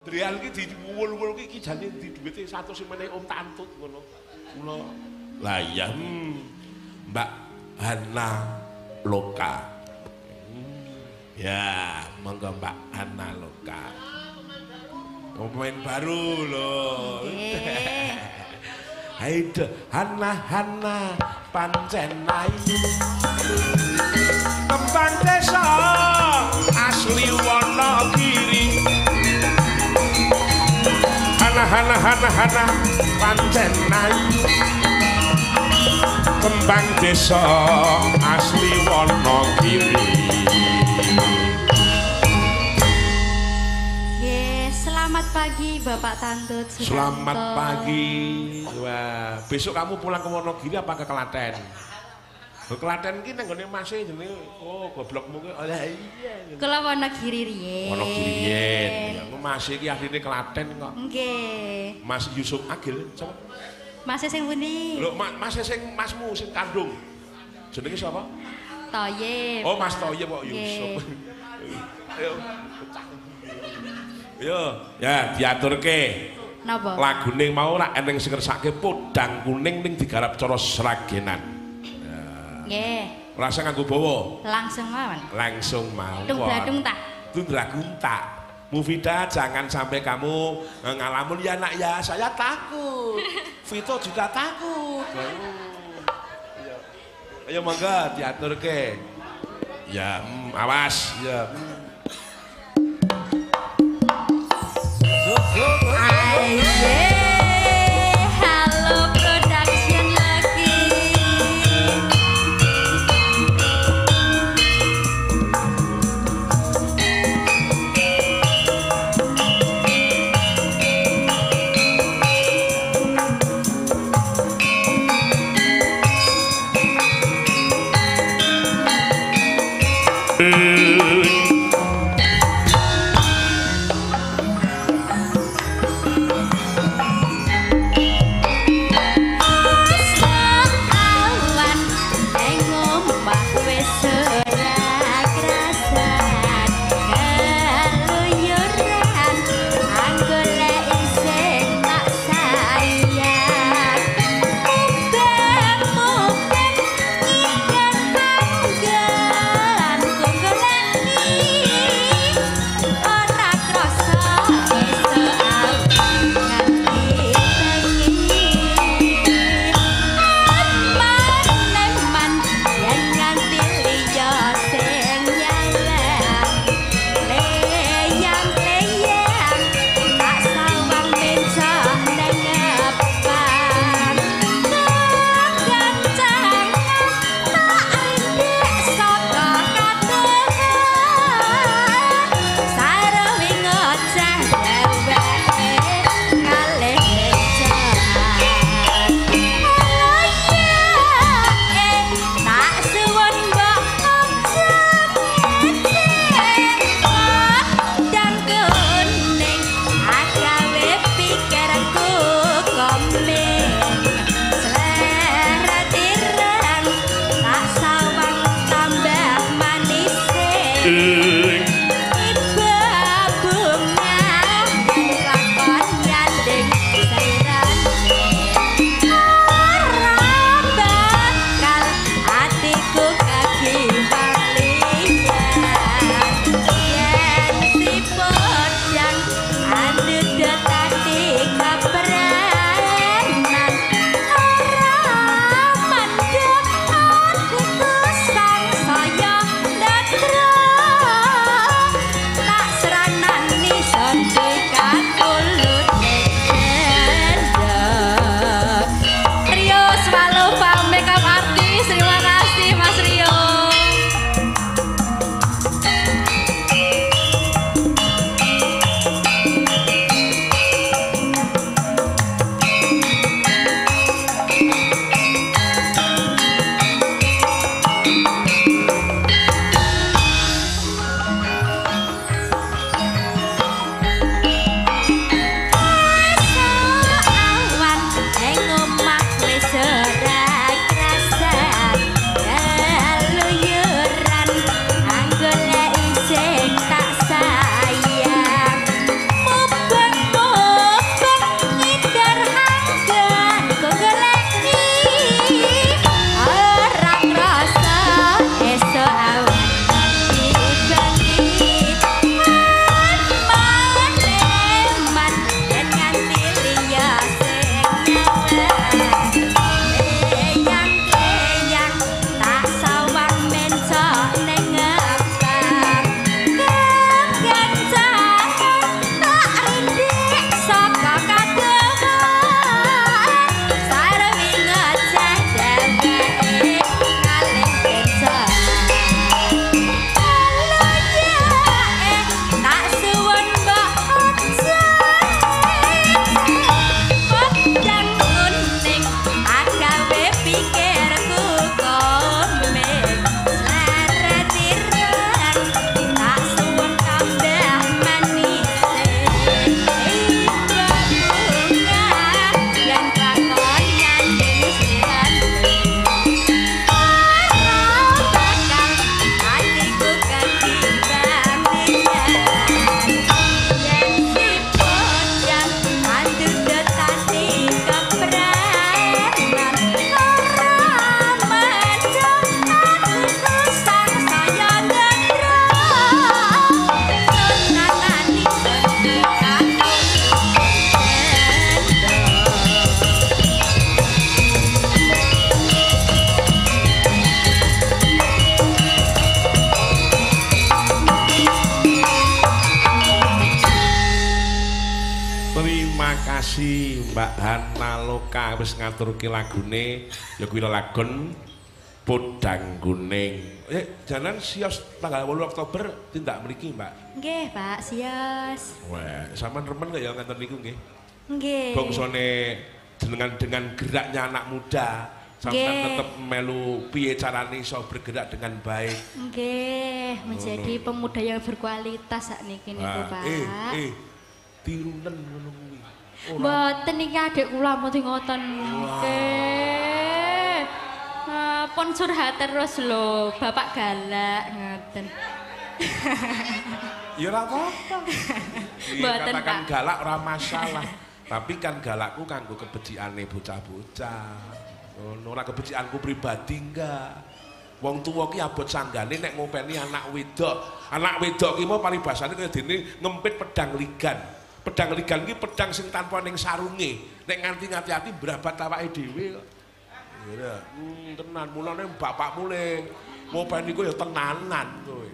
Drian iki diwul-wul iki jane di dhuwite 100 meneh Om Tantut ngono. Kula lah iya Mbak Hana Loka. Ya, monggo Mbak Hana Loka. Pemain baru loh. Haide Hana pancen ayu. Kembang desa asli Wonogiri. Hana pancen ayu. Kembang desa asli Wonogiri. Selamat pagi Bapak Tantut. Selamat pagi. Wah, besok kamu pulang ke Wonogiri apa ke Klaten? Ke Klaten ki nang ngene Mas jenenge oh goblokmu ki. Oh iya. Kula Wonogiri riyen. Wonogiri riyen. Ya Mas iki asline Klaten kok. Nggih. Mas Yusuf Agil sapa? Mas sing pundi? Lho Mas sing masmu sing kandung. Jenenge sapa? Toyib. Oh Mas Toyib kok Yusuf. Ayo. Yo, ya diaturke. Napa? Lagune mau rak eneng sing ngersake podang kuning ning digarap cara sragenan. Nggih. Rasa nganggo bawa. Langsung mawon. Langsung mawon. Dung-bladung tak. Dung-bladung tak. Mufida jangan sampai kamu ngalamun ya nak ya saya takut. Vito juga takut. Ayo mangga diaturke. Ya, awas ya. Halo production lagi. Terima kasih Mbak Hana Loka wis ngaturke lagune ya kuwi lagon Podang Kuning. Jalan sios tanggal 8 Oktober tindak mriki, Mbak. Nggih, Pak, sios. Wah, sampean remen kok ya ngenten niku nggih. Nggih. Bangsane dengan geraknya anak muda sampean tetep melu piye carane iso bergerak dengan baik. Nggih, menjadi pemuda yang berkualitas sakniki niku, Pak. Tirunen ngono kuwi. Mboten niki adik kula mboten ngoten. Nggih. Pun curhat terus lho, Bapak galak ngoten. Ya ora apa-apa. Mboten, Katakan Pak. galak ora masalah. Tapi kan galakku kanggo kebecikane bocah-bocah. Ngono ora kebecikanku pribadi enggak. Wong tuwa ki abot sanggane nek ngopeni anak wedok. Anak wedok ki mau paribasane kaya dene ngempit pedang ligan. Pedang ligan ki pedang sing tanpa ning sarunge. Nek nganti ngati-ati brabat awake dhewe kok. Ya, tenan mulane bapakmu le ngopeni ku ya tenanan kowe.